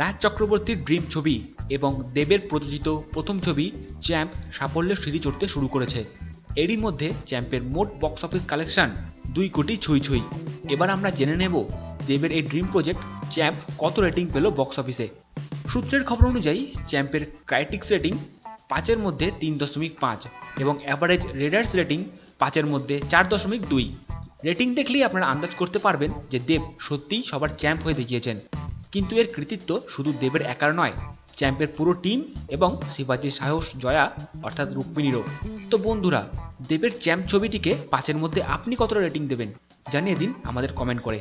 রাজ চক্রবর্তীর ড্রিম ছবি এবং দেবের প্রযোজিত প্রথম ছবি চ্যাম্প সাফল্যের সিঁড়ি চড়তে শুরু করেছে। এরই মধ্যে চ্যাম্পের মোট বক্স অফিস কালেকশন 2 কোটি ছুঁই। এবার আমরা জেনে নেব দেবের এই ড্রিম প্রজেক্ট চ্যাম্প কত রেটিং পেল বক্স অফিসে। সূত্রের খবর অনুযায়ী চ্যাম্পের ক্রাইটিক্স রেটিং 5-এর মধ্যে 3.5 এবং অ্যাভারেজ রিডার্স রেটিং 5-এর মধ্যে 4.2। রেটিং দেখলেই আপনারা আন্দাজ করতে পারবেন যে দেব সত্যিই সবার চ্যাম্প হয়ে দেখিয়েছেন। কিন্তু এর কৃতিত্ব শুধু দেবের একার নয়, চ্যাম্পের পুরো টিম এবং শিবাজির সাহস জয়া অর্থাৎ রুক্মিণীরও। তো বন্ধুরা, দেবের চ্যাম্প ছবিটিকে 5-এর মধ্যে আপনি কতটা রেটিং দেবেন জানিয়ে দিন আমাদের কমেন্ট করে।